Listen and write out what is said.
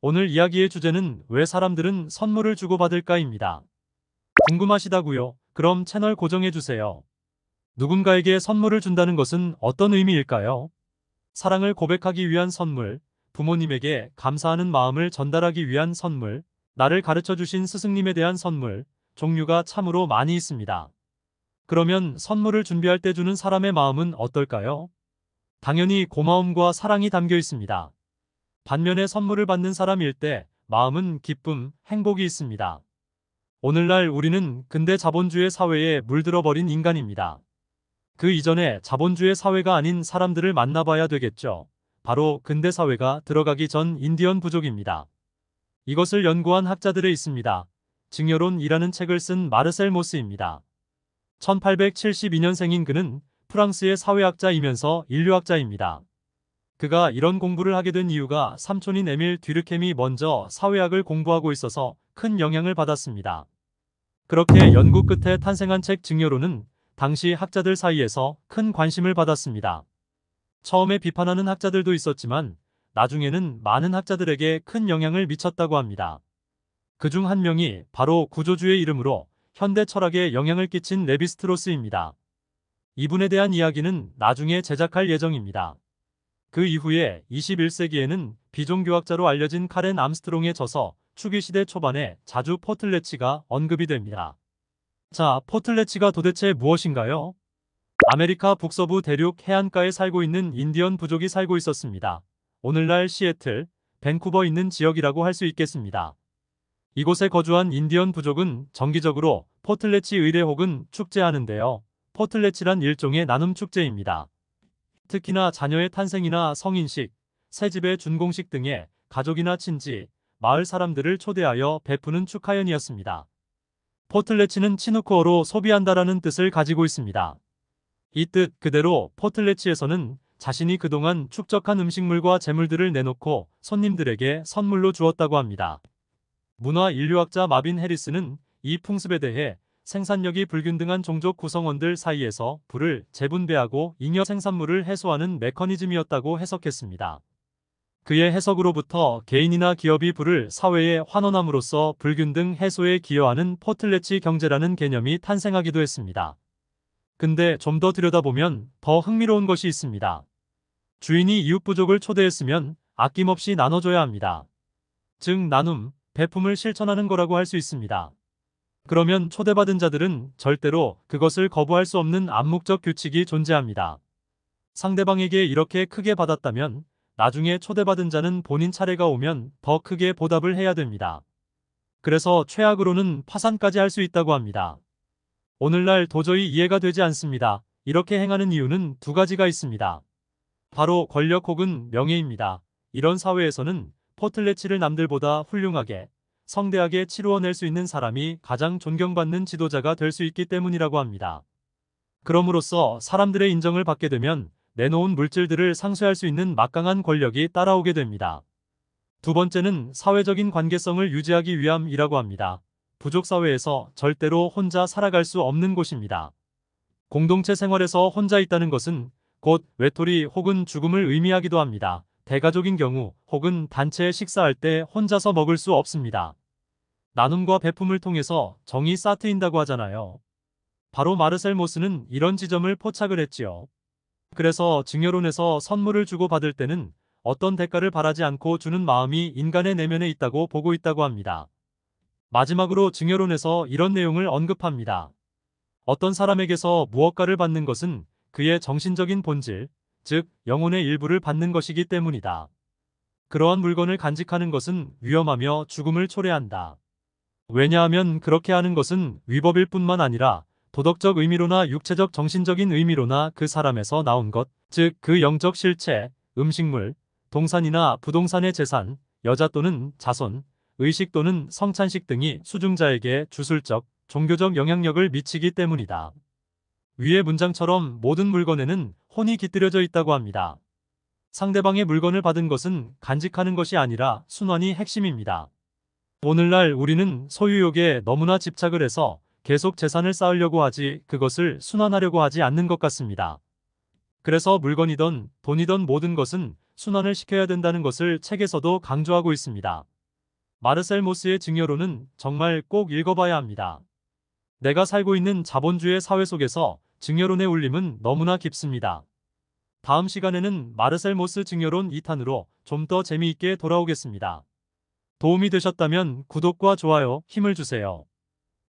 오늘 이야기의 주제는 왜 사람들은 선물을 주고받을까입니다. 궁금하시다고요? 그럼 채널 고정해주세요. 누군가에게 선물을 준다는 것은 어떤 의미일까요? 사랑을 고백하기 위한 선물, 부모님에게 감사하는 마음을 전달하기 위한 선물, 나를 가르쳐 주신 스승님에 대한 선물, 종류가 참으로 많이 있습니다. 그러면 선물을 준비할 때 주는 사람의 마음은 어떨까요? 당연히 고마움과 사랑이 담겨 있습니다. 반면에 선물을 받는 사람일 때 마음은 기쁨, 행복이 있습니다. 오늘날 우리는 근대 자본주의 사회에 물들어 버린 인간입니다. 그 이전에 자본주의 사회가 아닌 사람들을 만나봐야 되겠죠. 바로 근대 사회가 들어가기 전 인디언 부족입니다. 이것을 연구한 학자들에 있습니다. 증여론이라는 책을 쓴 마르셀 모스입니다. 1872년생인 그는 프랑스의 사회학자이면서 인류학자입니다. 그가 이런 공부를 하게 된 이유가 삼촌인 에밀 듀르켐이 먼저 사회학을 공부하고 있어서 큰 영향을 받았습니다. 그렇게 연구 끝에 탄생한 책 증여론은 당시 학자들 사이에서 큰 관심을 받았습니다. 처음에 비판하는 학자들도 있었지만 나중에는 많은 학자들에게 큰 영향을 미쳤다고 합니다. 그중 한 명이 바로 구조주의 이름으로 현대 철학에 영향을 끼친 레비스트로스입니다. 이분에 대한 이야기는 나중에 제작할 예정입니다. 그 이후에 21세기에는 비종교학자로 알려진 카렌 암스트롱의 저서 추기시대 초반에 자주 포틀레치가 언급이 됩니다. 자, 포틀레치가 도대체 무엇인가요? 아메리카 북서부 대륙 해안가에 살고 있는 인디언 부족이 살고 있었습니다. 오늘날 시애틀, 밴쿠버 있는 지역이라고 할 수 있겠습니다. 이곳에 거주한 인디언 부족은 정기적으로 포틀레치 의례 혹은 축제하는데요. 포틀레치란 일종의 나눔 축제입니다. 특히나 자녀의 탄생이나 성인식, 새집의 준공식 등의 가족이나 친지, 마을 사람들을 초대하여 베푸는 축하연이었습니다. 포틀레치는 치누크어로 소비한다라는 뜻을 가지고 있습니다. 이 뜻 그대로 포틀레치에서는 자신이 그동안 축적한 음식물과 재물들을 내놓고 손님들에게 선물로 주었다고 합니다. 문화인류학자 마빈 해리스는 이 풍습에 대해 생산력이 불균등한 종족 구성원들 사이에서 부를 재분배하고 잉여 생산물을 해소하는 메커니즘이었다고 해석했습니다. 그의 해석으로부터 개인이나 기업이 부를 사회에 환원함으로써 불균등 해소에 기여하는 포틀레치 경제라는 개념이 탄생하기도 했습니다. 근데 좀 더 들여다보면 더 흥미로운 것이 있습니다. 주인이 이웃부족을 초대했으면 아낌없이 나눠줘야 합니다. 즉 나눔, 배품을 실천하는 거라고 할 수 있습니다. 그러면 초대받은 자들은 절대로 그것을 거부할 수 없는 암묵적 규칙이 존재합니다. 상대방에게 이렇게 크게 받았다면 나중에 초대받은 자는 본인 차례가 오면 더 크게 보답을 해야 됩니다. 그래서 최악으로는 파산까지 할 수 있다고 합니다. 오늘날 도저히 이해가 되지 않습니다. 이렇게 행하는 이유는 두 가지가 있습니다. 바로 권력 혹은 명예입니다. 이런 사회에서는 포틀레치를 남들보다 훌륭하게, 성대하게 치루어낼 수 있는 사람이 가장 존경받는 지도자가 될 수 있기 때문이라고 합니다. 그럼으로써 사람들의 인정을 받게 되면 내놓은 물질들을 상쇄할 수 있는 막강한 권력이 따라오게 됩니다. 두 번째는 사회적인 관계성을 유지하기 위함이라고 합니다. 부족 사회에서 절대로 혼자 살아갈 수 없는 곳입니다. 공동체 생활에서 혼자 있다는 것은 곧 외톨이 혹은 죽음을 의미하기도 합니다. 대가족인 경우 혹은 단체에 식사할 때 혼자서 먹을 수 없습니다. 나눔과 배품을 통해서 정이 쌓트인다고 하잖아요. 바로 마르셀 모스는 이런 지점을 포착을 했지요. 그래서 증여론에서 선물을 주고받을 때는 어떤 대가를 바라지 않고 주는 마음이 인간의 내면에 있다고 보고 있다고 합니다. 마지막으로 증여론에서 이런 내용을 언급합니다. 어떤 사람에게서 무엇가를 받는 것은 그의 정신적인 본질, 즉 영혼의 일부를 받는 것이기 때문이다. 그러한 물건을 간직하는 것은 위험하며 죽음을 초래한다. 왜냐하면 그렇게 하는 것은 위법일 뿐만 아니라 도덕적 의미로나 육체적 정신적인 의미로나 그 사람에서 나온 것, 즉 그 영적 실체, 음식물, 동산이나 부동산의 재산, 여자 또는 자손, 의식 또는 성찬식 등이 수중자에게 주술적, 종교적 영향력을 미치기 때문이다. 위의 문장처럼 모든 물건에는 혼이 깃들여져 있다고 합니다. 상대방의 물건을 받은 것은 간직하는 것이 아니라 순환이 핵심입니다. 오늘날 우리는 소유욕에 너무나 집착을 해서 계속 재산을 쌓으려고 하지 그것을 순환하려고 하지 않는 것 같습니다. 그래서 물건이든 돈이든 모든 것은 순환을 시켜야 된다는 것을 책에서도 강조하고 있습니다. 마르셀 모스의 증여론은 정말 꼭 읽어봐야 합니다. 내가 살고 있는 자본주의 사회 속에서 증여론의 울림은 너무나 깊습니다. 다음 시간에는 마르셀 모스 증여론 2탄으로 좀 더 재미있게 돌아오겠습니다. 도움이 되셨다면 구독과 좋아요 힘을 주세요.